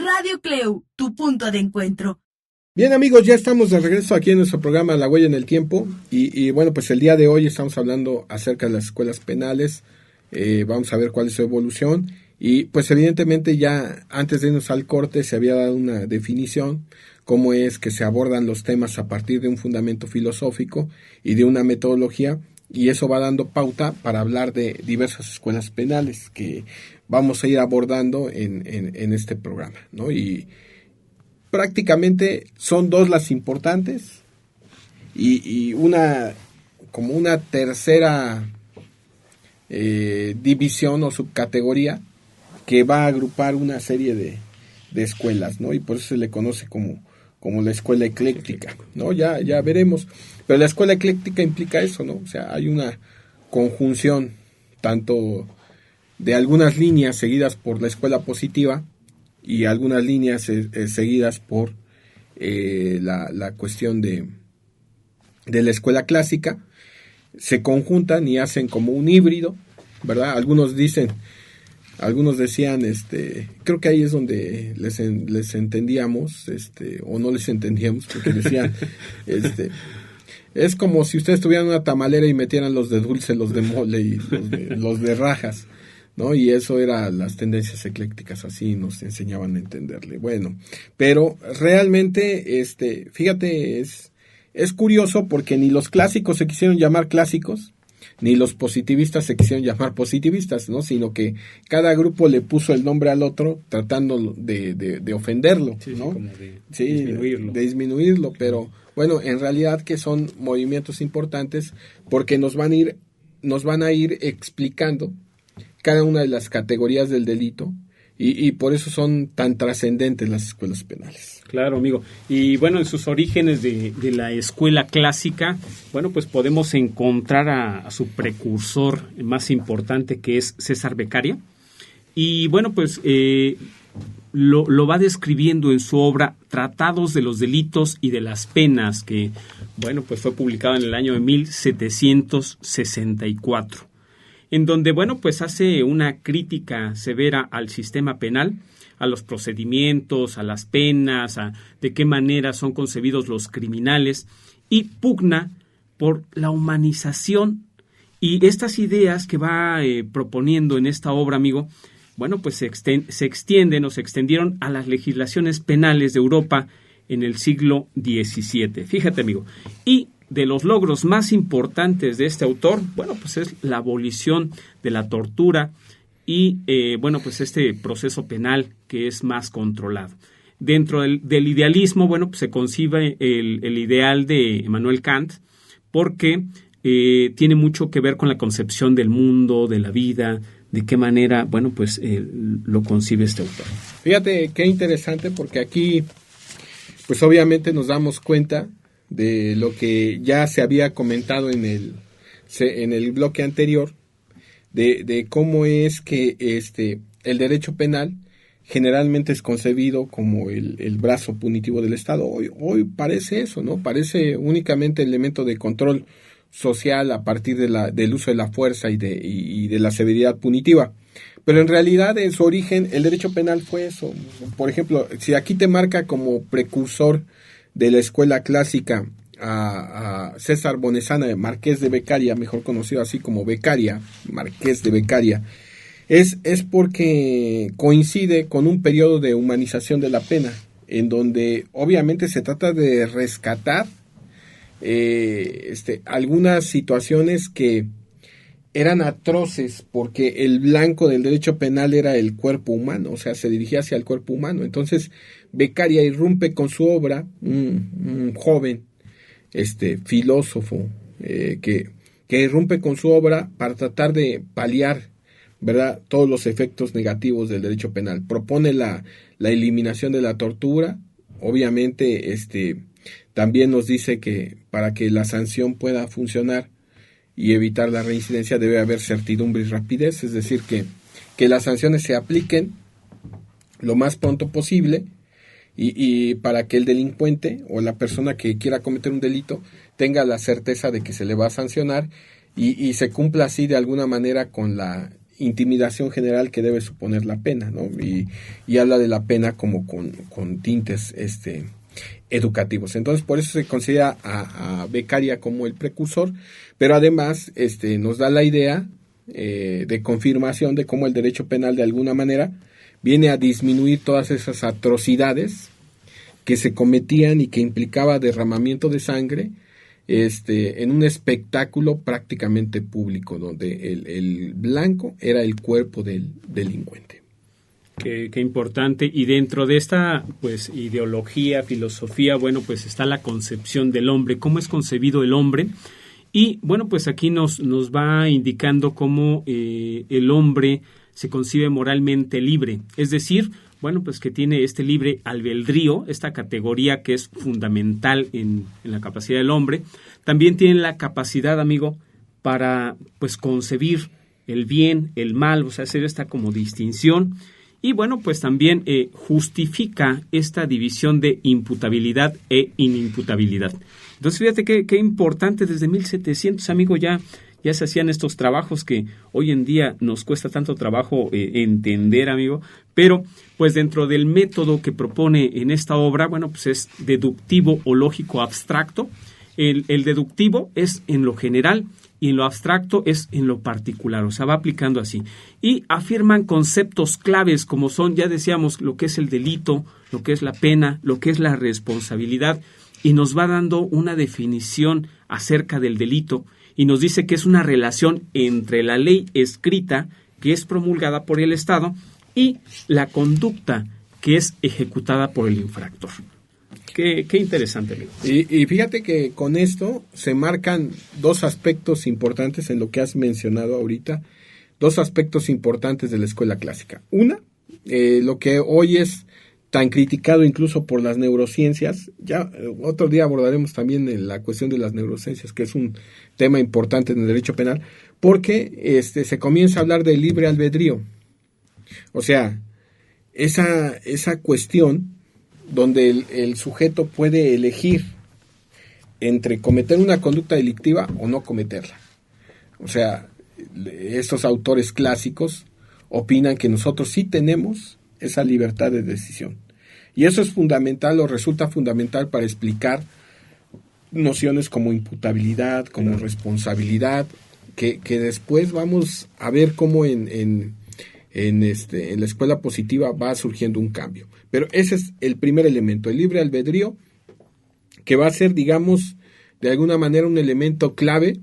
Radio CLEU, tu punto de encuentro. Bien, amigos, ya estamos de regreso aquí en nuestro programa La Huella en el Tiempo y bueno, pues el día de hoy estamos hablando acerca de las escuelas penales. Vamos a ver cuál es su evolución y pues evidentemente ya antes de irnos al corte se había dado una definición, cómo es que se abordan los temas a partir de un fundamento filosófico y de una metodología, y eso va dando pauta para hablar de diversas escuelas penales que vamos a ir abordando en este programa, ¿no? Y prácticamente son dos las importantes y una como una tercera división o subcategoría que va a agrupar una serie de escuelas, ¿no? Y por eso se le conoce como la escuela ecléctica, ¿no? Ya veremos. Pero la escuela ecléctica implica eso, ¿no? O sea, hay una conjunción tanto de algunas líneas seguidas por la escuela positiva y algunas líneas seguidas por la cuestión de la escuela clásica. Se conjuntan y hacen como un híbrido, ¿verdad? Algunos decían, creo que ahí es donde les entendíamos, o no les entendíamos, porque decían, es como si ustedes tuvieran una tamalera y metieran los de dulce, los de mole y los de rajas, ¿no? Y eso era las tendencias eclécticas, así nos enseñaban a entenderle. Bueno, pero realmente, fíjate, es curioso porque ni los clásicos se quisieron llamar clásicos, ni los positivistas se quisieron llamar positivistas, ¿no? Sino que cada grupo le puso el nombre al otro tratando de ofenderlo, sí, ¿no? Como de disminuirlo, pero bueno, en realidad que son movimientos importantes porque nos van a ir explicando cada una de las categorías del delito y por eso son tan trascendentes las escuelas penales. Claro, amigo. Y bueno, en sus orígenes de la escuela clásica, bueno, pues podemos encontrar a su precursor más importante, que es César Beccaria. Y bueno, pues lo va describiendo en su obra Tratados de los Delitos y de las Penas, que, bueno, pues fue publicado en el año de 1764. En donde, bueno, pues hace una crítica severa al sistema penal, a los procedimientos, a las penas, a de qué manera son concebidos los criminales, y pugna por la humanización. Y estas ideas que va proponiendo en esta obra, amigo, bueno, pues se extendieron a las legislaciones penales de Europa en el siglo XVII. Fíjate, amigo. Y de los logros más importantes de este autor, bueno, pues es la abolición de la tortura y, bueno, pues este proceso penal que es más controlado. Dentro del idealismo, bueno, pues se concibe el ideal de Immanuel Kant, porque tiene mucho que ver con la concepción del mundo, de la vida, de qué manera, bueno, pues lo concibe este autor. Fíjate qué interesante, porque aquí, pues obviamente nos damos cuenta de lo que ya se había comentado en el bloque anterior, de cómo es que el derecho penal generalmente es concebido como el brazo punitivo del Estado. Hoy parece eso, ¿no? Parece únicamente elemento de control social a partir del uso de la fuerza y de la severidad punitiva. Pero en realidad, en su origen, el derecho penal fue eso. Por ejemplo, si aquí te marca como precursor de la escuela clásica a César Bonesana, Marqués de Beccaria, mejor conocido así como Beccaria, Marqués de Beccaria, es porque coincide con un periodo de humanización de la pena, en donde obviamente se trata de rescatar algunas situaciones que eran atroces, porque el blanco del derecho penal era el cuerpo humano, o sea, se dirigía hacia el cuerpo humano. Entonces Beccaria irrumpe con su obra, un joven filósofo que irrumpe con su obra para tratar de paliar, ¿verdad?, todos los efectos negativos del derecho penal. Propone la eliminación de la tortura. Obviamente también nos dice que para que la sanción pueda funcionar y evitar la reincidencia debe haber certidumbre y rapidez, es decir, que las sanciones se apliquen lo más pronto posible y para que el delincuente o la persona que quiera cometer un delito tenga la certeza de que se le va a sancionar y se cumpla así de alguna manera con la intimidación general que debe suponer la pena, ¿no? Y habla de la pena como con tintes educativos. Entonces, por eso se considera a Beccaria como el precursor, pero además nos da la idea de confirmación de cómo el derecho penal de alguna manera viene a disminuir todas esas atrocidades que se cometían y que implicaba derramamiento de sangre en un espectáculo prácticamente público, donde el blanco era el cuerpo del delincuente. Qué importante. Y dentro de esta pues ideología, filosofía, bueno, pues está la concepción del hombre, cómo es concebido el hombre. Y bueno, pues aquí nos va indicando cómo el hombre se concibe moralmente libre, es decir, bueno, pues que tiene este libre albedrío, esta categoría que es fundamental en la capacidad del hombre. También tiene la capacidad, amigo, para pues concebir el bien, el mal, o sea, hacer esta como distinción. Y bueno, pues también justifica esta división de imputabilidad e inimputabilidad. Entonces, fíjate qué importante, desde 1700, amigo, ya se hacían estos trabajos que hoy en día nos cuesta tanto trabajo entender, amigo, pero pues dentro del método que propone en esta obra, bueno, pues es deductivo o lógico abstracto. El deductivo es en lo general y en lo abstracto es en lo particular, o sea, va aplicando así. Y afirman conceptos claves como son, ya decíamos, lo que es el delito, lo que es la pena, lo que es la responsabilidad, y nos va dando una definición acerca del delito, y nos dice que es una relación entre la ley escrita, que es promulgada por el Estado, y la conducta que es ejecutada por el infractor. Qué interesante, amigo. Y fíjate que con esto se marcan dos aspectos importantes en lo que has mencionado ahorita, dos aspectos importantes de la escuela clásica. Una, lo que hoy es tan criticado incluso por las neurociencias. Ya otro día abordaremos también la cuestión de las neurociencias, que es un tema importante en el derecho penal, porque se comienza a hablar de libre albedrío. O sea, esa cuestión donde el sujeto puede elegir entre cometer una conducta delictiva o no cometerla. O sea, estos autores clásicos opinan que nosotros sí tenemos esa libertad de decisión. Y eso es fundamental o resulta fundamental para explicar nociones como imputabilidad, como responsabilidad, que después vamos a ver cómo en la escuela positiva va surgiendo un cambio. Pero ese es el primer elemento, el libre albedrío, que va a ser, digamos, de alguna manera un elemento clave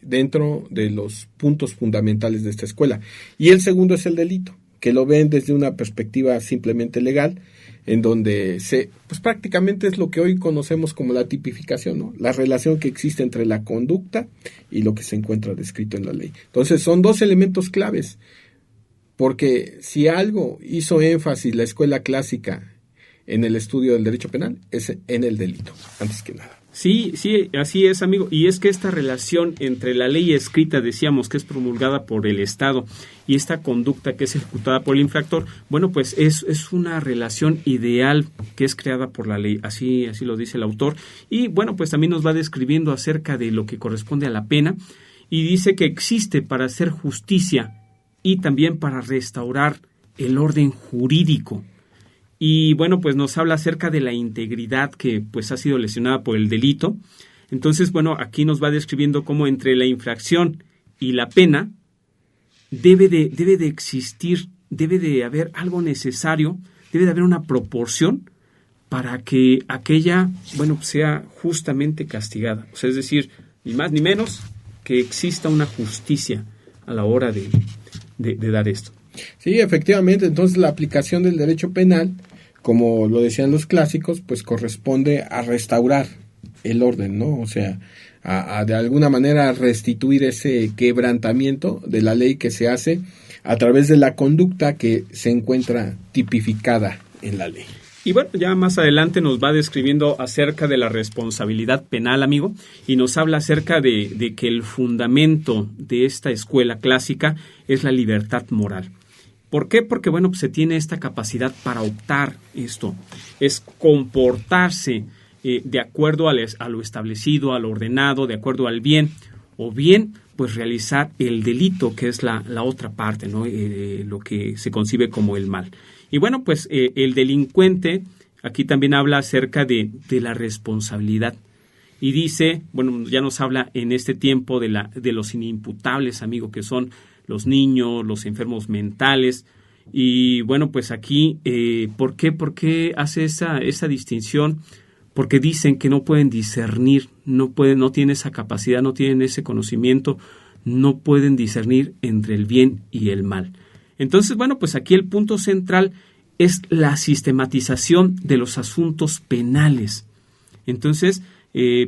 dentro de los puntos fundamentales de esta escuela. Y el segundo es el delito, que lo ven desde una perspectiva simplemente legal, en donde pues prácticamente es lo que hoy conocemos como la tipificación, ¿no? La relación que existe entre la conducta y lo que se encuentra descrito en la ley. Entonces son dos elementos claves, porque si algo hizo énfasis la escuela clásica en el estudio del derecho penal, es en el delito, antes que nada. Sí, así es, amigo. Y es que esta relación entre la ley escrita, decíamos, que es promulgada por el Estado, y esta conducta que es ejecutada por el infractor, bueno, pues es una relación ideal que es creada por la ley. Así lo dice el autor. Y bueno, pues también nos va describiendo acerca de lo que corresponde a la pena, y dice que existe para hacer justicia y también para restaurar el orden jurídico. Y bueno, pues nos habla acerca de la integridad que pues ha sido lesionada por el delito. Entonces, bueno, aquí nos va describiendo cómo entre la infracción y la pena debe de existir, debe de haber algo necesario, debe de haber una proporción para que aquella, bueno, sea justamente castigada. O sea, es decir, ni más ni menos que exista una justicia a la hora de dar esto. Sí, efectivamente, entonces la aplicación del derecho penal, como lo decían los clásicos, pues corresponde a restaurar el orden, ¿no? O sea, a de alguna manera restituir ese quebrantamiento de la ley que se hace a través de la conducta que se encuentra tipificada en la ley. Y bueno, ya más adelante nos va describiendo acerca de la responsabilidad penal, amigo, y nos habla acerca de que el fundamento de esta escuela clásica es la libertad moral. ¿Por qué? Porque, bueno, pues se tiene esta capacidad para optar esto, es comportarse de acuerdo a lo establecido, a lo ordenado, de acuerdo al bien, o bien pues realizar el delito, que es la otra parte, ¿no? Lo que se concibe como el mal. Y bueno, pues el delincuente aquí también habla acerca de la responsabilidad. Y dice, bueno, ya nos habla en este tiempo de los inimputables, amigo, que son los niños, los enfermos mentales. Y bueno, pues aquí, ¿por qué hace esa distinción? Porque dicen que no pueden discernir, no tienen esa capacidad, no tienen ese conocimiento, no pueden discernir entre el bien y el mal. Entonces, bueno, pues aquí el punto central es la sistematización de los asuntos penales. Entonces,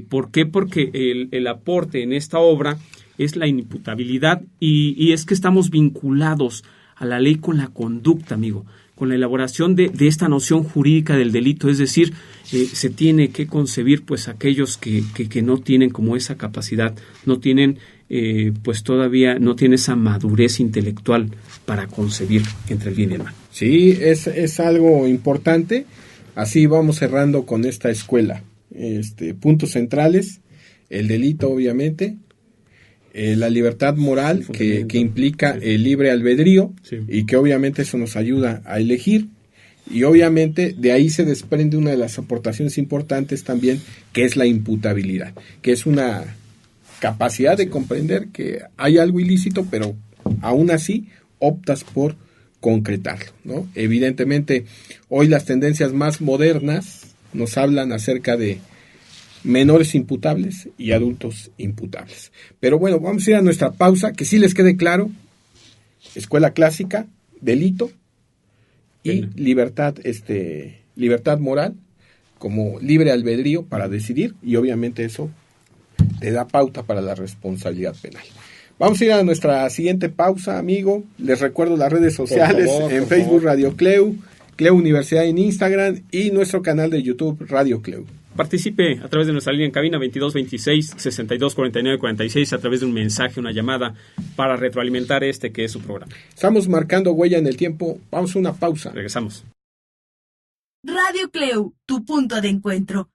¿por qué? Porque el aporte en esta obra es la inimputabilidad y es que estamos vinculados a la ley con la conducta, amigo, con la elaboración de esta noción jurídica del delito, es decir, se tiene que concebir pues aquellos que no tienen como esa capacidad, no tienen pues todavía no tienen esa madurez intelectual para concebir entre el bien y el mal. Sí, es algo importante. Así vamos cerrando con esta escuela. Puntos centrales: el delito, obviamente, la libertad moral que implica el libre albedrío, sí, y que obviamente eso nos ayuda a elegir, y obviamente de ahí se desprende una de las aportaciones importantes también, que es la imputabilidad, que es una capacidad de comprender que hay algo ilícito, pero aún así optas por concretarlo, ¿no? Evidentemente hoy las tendencias más modernas nos hablan acerca de menores imputables y adultos imputables. Pero bueno, vamos a ir a nuestra pausa, que sí les quede claro: escuela clásica, delito y libertad moral como libre albedrío para decidir, y obviamente eso te da pauta para la responsabilidad penal. Vamos a ir a nuestra siguiente pausa, amigo. Les recuerdo las redes sociales: en Facebook Radio Cleu, Cleu Universidad en Instagram, y nuestro canal de YouTube Radio Cleu. Participe a través de nuestra línea en cabina 2226-6249-46 a través de un mensaje, una llamada, para retroalimentar que es su programa. Estamos marcando huella en el tiempo. Vamos a una pausa. Regresamos. Radio Cleu, tu punto de encuentro.